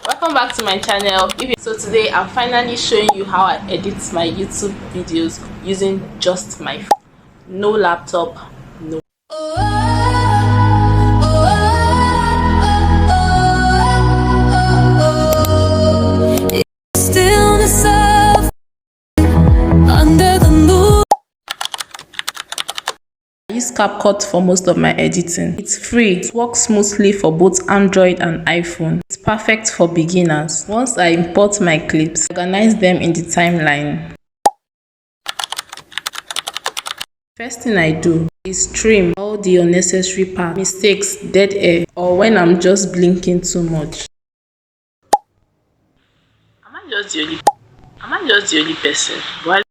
Welcome back to my channel. So today I'm finally showing you how I edit my YouTube videos using just my phone. No laptop, no. I use CapCut for most of my editing. It's free. It works smoothly for both Android and iPhone. It's perfect for beginners. Once I import my clips, I organize them in the timeline. First thing I do is trim all the unnecessary parts, mistakes, dead air, or when I'm just blinking too much. Am I just the only person? Why?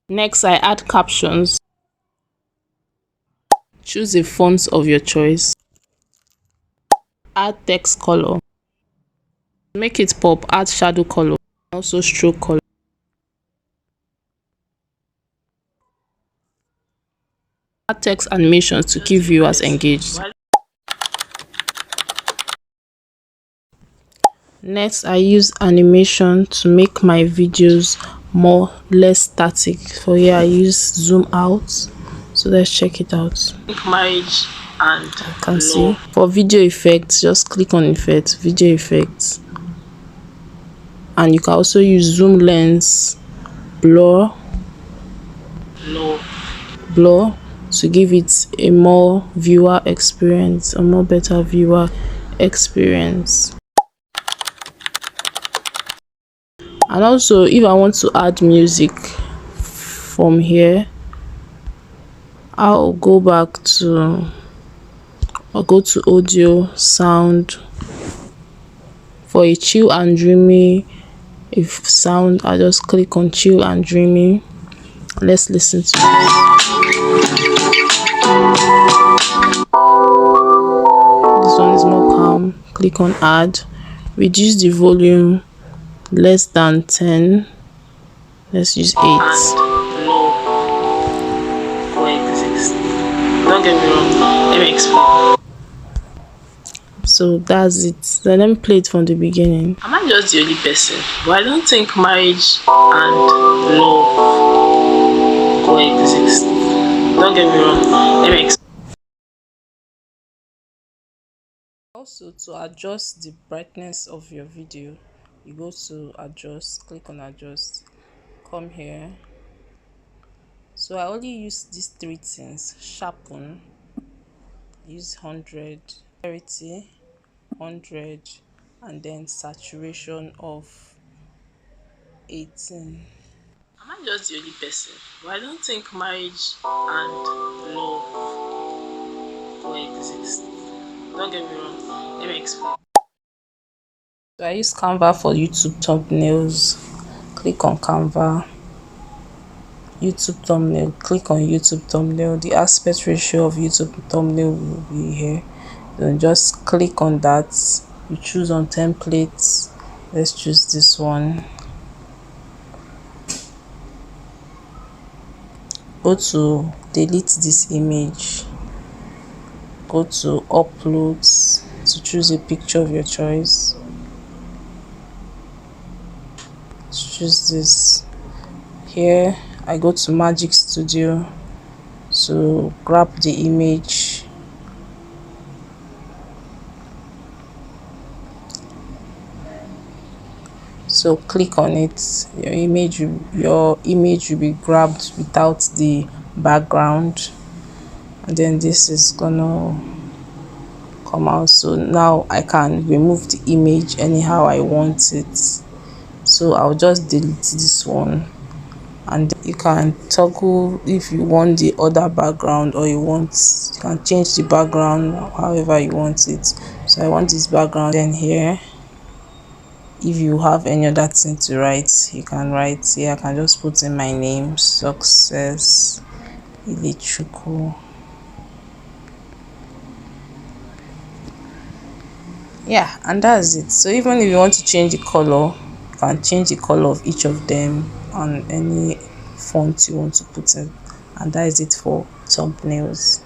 Next, I add captions. Choose a font of your choice. Add text color. To make it pop, add shadow color, also stroke color. Add text animations to keep viewers engaged. Next, I use animation to make my videos less static. For here, I use zoom out. So let's check it out. Marriage and you can see for video effects, just click on effects, video effects, and you can also use zoom lens, blur to give it a more viewer experience, a more better viewer experience. And also, if I want to add music from here, I'll go to audio, sound. For a chill and dreamy sound, I just click on chill and dreamy. Let's listen to it. This one is more calm. Click on add. Reduce the volume less than 10. Let's use 8. Don't get me wrong, let me explain. So that's it. Then let me play it from the beginning. Am I just the only person? But I don't think marriage and love coexist. Don't get me wrong, let me explain. Also, to adjust the brightness of your video, you go to adjust, click on adjust, come here. So I only use these 3 things: sharpen, use 100, clarity 100, and then saturation of 18. Am I just the only person? But I don't think marriage and love coexist. Don't get me wrong, let me explain. So I use Canva for YouTube thumbnails. Click on Canva. YouTube thumbnail, click on YouTube thumbnail. The aspect ratio of YouTube thumbnail will be here. Then just click on that. You choose on templates. Let's choose this one. Go to delete this image. Go to uploads to choose a picture of your choice. Let's choose this. Here I go to Magic Studio to grab the image. So click on it. Your image will be grabbed without the background, and then this is gonna come out. So now I can remove the image anyhow I want it. So I'll just delete this one, and you can toggle if you want the other background, or you can change the background however you want it. So I want this background. Then here, if you have any other thing to write, you can write here. I can just put in my name, Success Ilichuku. Yeah, and that's it. So even if you want to change the color, you can change the color of each of them on any font you want to put in. And that is it for thumbnails.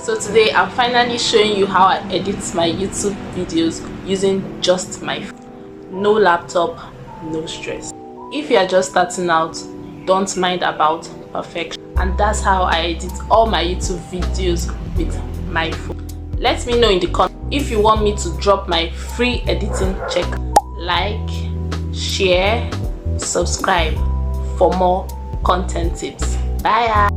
So today I'm finally showing you how I edit my YouTube videos using just my phone. No laptop, no stress. If you are just starting out, don't mind about perfection. And that's how I edit all my YouTube videos with my phone. Let me know in the comments if you want me to drop my free editing check. Like, share, subscribe for more content tips. Bye.